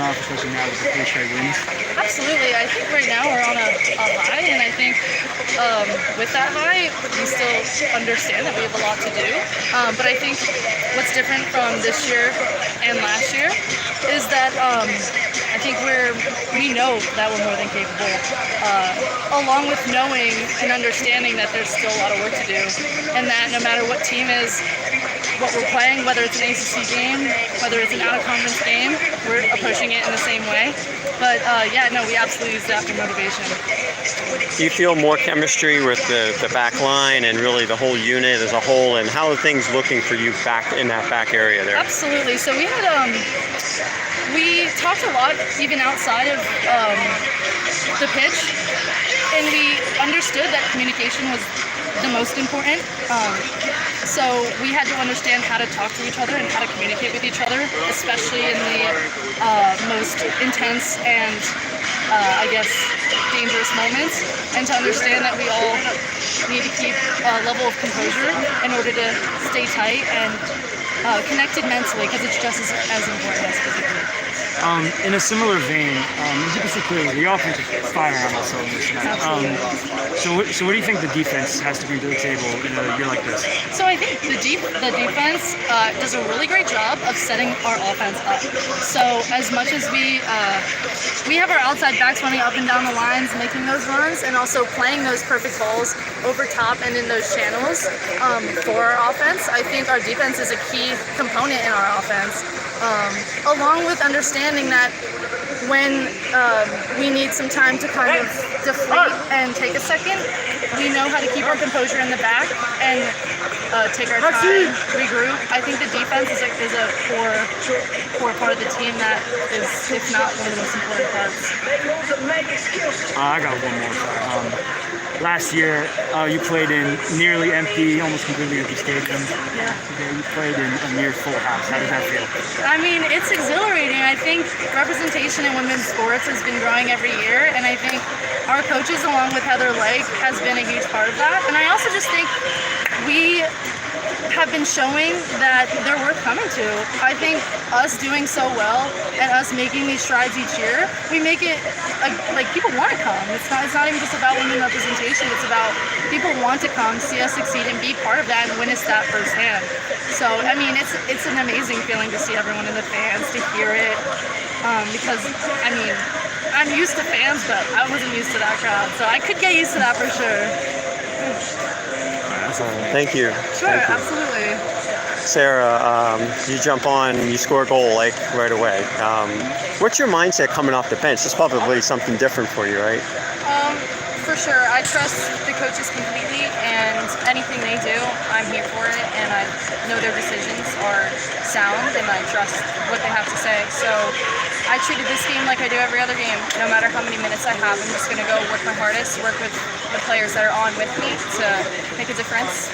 off, especially now with the 3 straight wins? Absolutely. I think right now we're on a high, and I think with that high, we still understand that we have a lot to do. But I think what's different from this year and last year is that I think we know that we're more than capable, along with knowing and understanding that there's still a lot of work to do, and that no matter what team is, what we're playing, whether it's an ACC game, whether it's an out-of-conference game, we're approaching it in the same way. But we absolutely use that for motivation. Do you feel more chemistry with the back line and really the whole unit as a whole, and how are things looking for you back in that back area there? Absolutely. So we talked a lot even outside of the pitch, and we understood that communication was the most important. So we had to understand how to talk to each other and how to communicate with each other, especially in the most intense and dangerous moments, and to understand that we all need to keep a level of composure in order to stay tight and connected mentally, because it's just as important as physically. In a similar vein, as you can see clearly, the offense is firing on all cylinders tonight. So what do you think the defense has to bring to the table in a year like this? So I think the defense does a really great job of setting our offense up. So as much as we have our outside backs running up and down the lines, making those runs, and also playing those perfect balls over top and in those channels for our offense, I think our defense is a key component in our offense. Along with understanding that when we need some time to kind of deflate and take a second, we know how to keep our composure in the back and take our time, regroup. I think the defense is a core part of the team that is, if not one of the most important parts. I got one more. Last year, you played in nearly empty, almost completely empty stadium. Yeah. Today, you played in a near full house. How does that feel? I mean, it's exhilarating. I think representation in women's sports has been growing every year, and I think our coaches, along with Heather Lake, has been a huge part of that. And I also just think we have been showing that they're worth coming to. I think us doing so well and us making these strides each year, we make it like people want to come. It's not even just about women representation. It's about people want to come, see us succeed, and be part of that and witness that firsthand. So I mean, it's an amazing feeling to see everyone in the fans, to hear it, because I mean, I'm used to fans, but I wasn't used to that crowd. So I could get used to that for sure. Thank you. Sure, Thank you. absolutely. Sarah, you jump on, you score a goal like right away. What's your mindset coming off the bench? It's probably something different for you, right? For sure. I trust the coaches completely, and anything they do, I'm here for it, and I know their decisions are sound, and I trust what they have to say. So I treated this game like I do every other game. No matter how many minutes I have, I'm just going to go work my hardest, work with the players that are on with me to make a difference.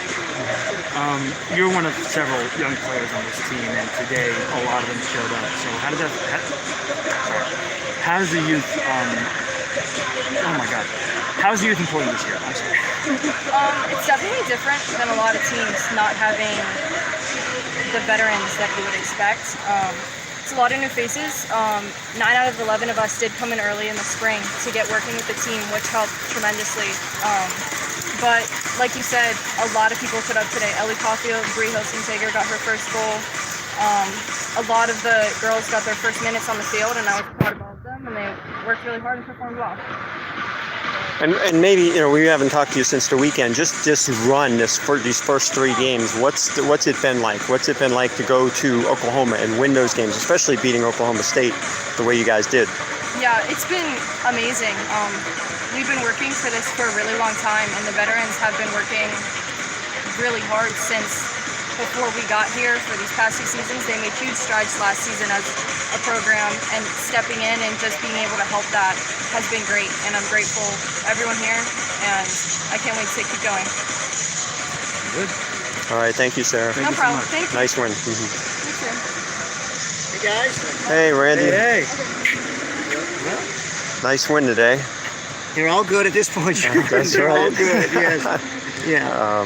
You're one of several young players on this team, and today a lot of them showed up. So how does the youth? How's the youth important this year? I'm sorry. It's definitely different than a lot of teams not having the veterans that you would expect. It's a lot of new faces. 9 out of 11 of us did come in early in the spring to get working with the team, which helped tremendously. But like you said, a lot of people put up today. Ellie Caulfield, Bree Hilsing-Tager got her first goal. A lot of the girls got their first minutes on the field, and I was proud of all of them, and they worked really hard and performed well. And maybe, we haven't talked to you since the weekend. Just run these first 3 games. What's it been like? What's it been like to go to Oklahoma and win those games, especially beating Oklahoma State the way you guys did? Yeah, it's been amazing. We've been working for this for a really long time, and the veterans have been working really hard since before we got here for these past 2 seasons. They made huge strides last season as a program, and stepping in and just being able to help that has been great, and I'm grateful to everyone here, and I can't wait to keep going. Good. All right, thank you, Sarah. No problem. Thank you. Nice win. You too. Hey guys. Hey, Randy. Hey. Nice win today. They're all good at this point. That's They're all right. good. Yes. Yeah.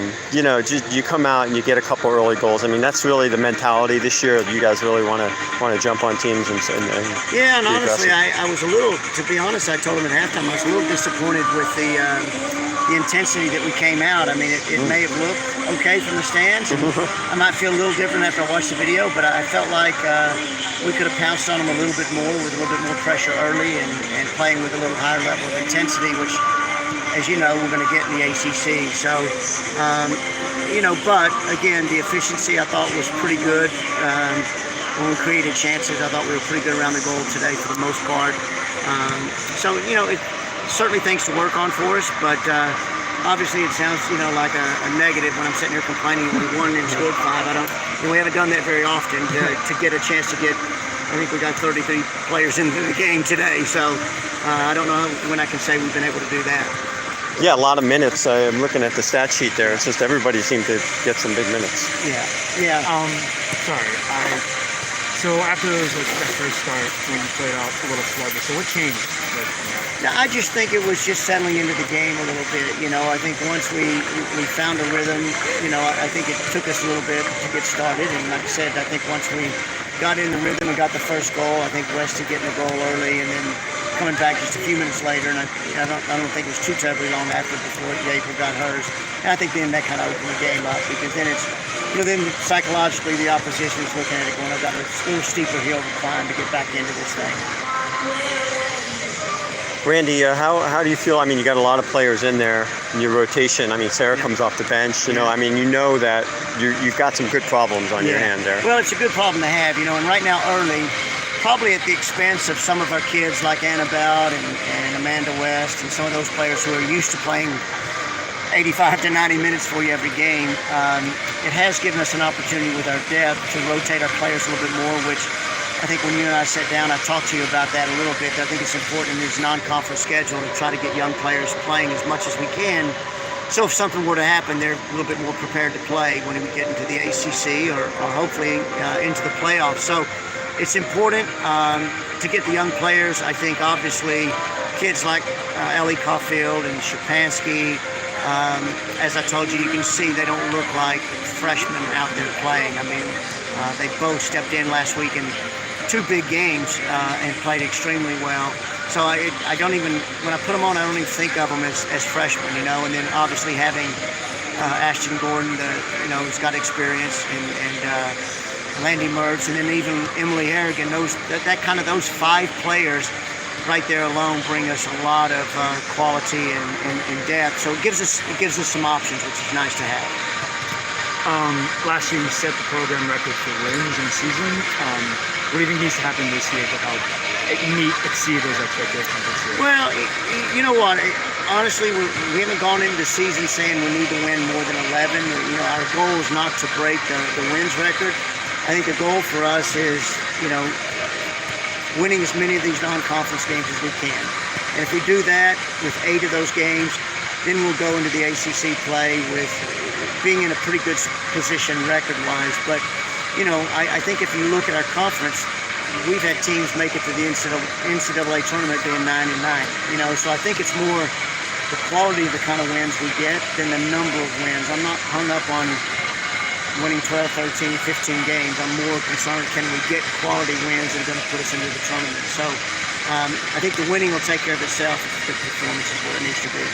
You come out and you get a couple early goals. I mean, that's really the mentality this year. You guys really want to jump on teams and Yeah, and be honestly, aggressive. I was a little, to be honest, I told him at halftime, I was a little disappointed with the intensity that we came out. I mean, it may have looked okay from the stands. And I might feel a little different after I watched the video, but I felt like we could have pounced on them a little bit more with a little bit more pressure early and playing with a little higher level of intensity, which, as you know, we're going to get in the ACC. So, but again, the efficiency I thought was pretty good. When we created chances, I thought we were pretty good around the goal today for the most part. It certainly things to work on for us, but obviously it sounds, like a negative when I'm sitting here complaining we won and scored 5. We haven't done that very often to get a chance to get. I think we got 33 players into the game today, so I don't know when I can say we've been able to do that. Yeah, a lot of minutes. I'm looking at the stat sheet there. It's just everybody seemed to get some big minutes. Yeah. Sorry. So after that first start, when you played out a little sluggish, so what changed? I just think it was just settling into the game a little bit. I think once we found a rhythm, I think it took us a little bit to get started. And like I said, I think once we got in the rhythm and got the first goal, I think Westy getting the goal early and then coming back just a few minutes later, and I don't think it was too terribly long after before Yaper got hers. And I think then that kind of opened the game up, because then it's, then psychologically the opposition is looking at it going, I've got a little steeper hill to climb to get back into this thing. Randy, how do you feel? I mean, you got a lot of players in there in your rotation. I mean, Sarah comes off the bench. I mean, that you've got some good problems on your hand there. Well, it's a good problem to have, and right now early, probably at the expense of some of our kids like Annabelle and Amanda West and some of those players who are used to playing 85 to 90 minutes for you every game. It has given us an opportunity with our depth to rotate our players a little bit more, which I think when you and I sat down, I talked to you about that a little bit. I think it's important in this non-conference schedule to try to get young players playing as much as we can. So if something were to happen, they're a little bit more prepared to play when we get into the ACC or hopefully into the playoffs. So it's important to get the young players. I think obviously kids like Ellie Caulfield and Schupansky, as I told you, you can see they don't look like freshmen out there playing. I mean, they both stepped in last week in 2 big games and played extremely well. So I don't even, when I put them on, I don't even think of them as freshmen, And then obviously having Ashton Gordon, who's got experience, and Landy Mertz, and then even Emily Harrigan. Those 5 players right there alone bring us a lot of quality and depth. So it gives us some options, which is nice to have. Last year you set the program record for wins in the season. What do you think needs to happen this year to help exceed those expectations this year? Well, you know what? Honestly, we haven't gone into the season saying we need to win more than 11. Our goal is not to break the wins record. I think the goal for us is, winning as many of these non-conference games as we can. And if we do that with 8 of those games, then we'll go into the ACC play with being in a pretty good position record-wise. But, I think if you look at our conference, we've had teams make it to the NCAA tournament being 9-9. So I think it's more the quality of the kind of wins we get than the number of wins. I'm not hung up on winning 12, 13, 15 games. I'm more concerned, can we get quality wins that are going to put us into the tournament? So I think the winning will take care of itself if the performance is where it needs to be.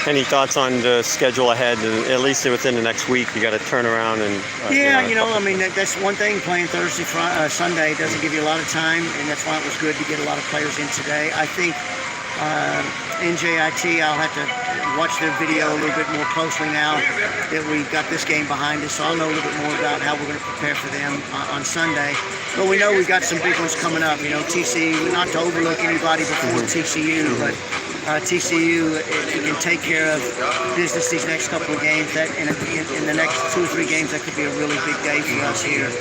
Any thoughts on the schedule ahead? At least within the next week, you got to turn around and. That's one thing. Playing Thursday, Sunday doesn't give you a lot of time, and that's why it was good to get a lot of players in today. I think NJIT, I'll have to watch their video a little bit more closely now that we've got this game behind us. So I'll know a little bit more about how we're going to prepare for them on Sunday. But we know we've got some big ones coming up. TCU, not to overlook anybody before TCU, but TCU, if you can take care of business these next couple of games, that in the next 2 or 3 games, that could be a really big day for us here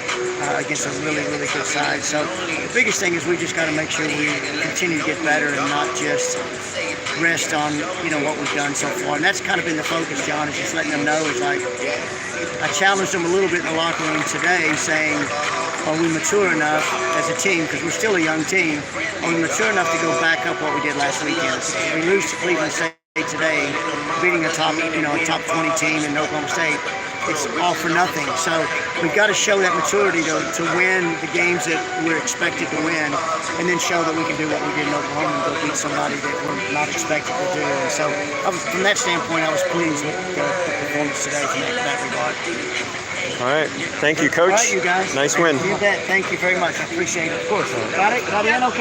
against a really, really good side. So the biggest thing is we just got to make sure we continue to get better and not just rest on what we've done so far. And that's kind of been the focus, John, is just letting them know. It's like I challenged them a little bit in the locker room today, saying, are we mature enough as a team, because we're still a young team, are we mature enough to go back up what we did last weekend? If we lose to Cleveland State today, beating a top 20 team in Oklahoma State, it's all for nothing. So we've got to show that maturity to win the games that we're expected to win, and then show that we can do what we did in Oklahoma and go beat somebody that we're not expected to do. And so from that standpoint, I was pleased with the performance today from that regard. All right. Thank you, Coach. All right, you guys. Nice win. You bet. Thank you very much. I appreciate it. Of course. Got it? Got it in? Okay.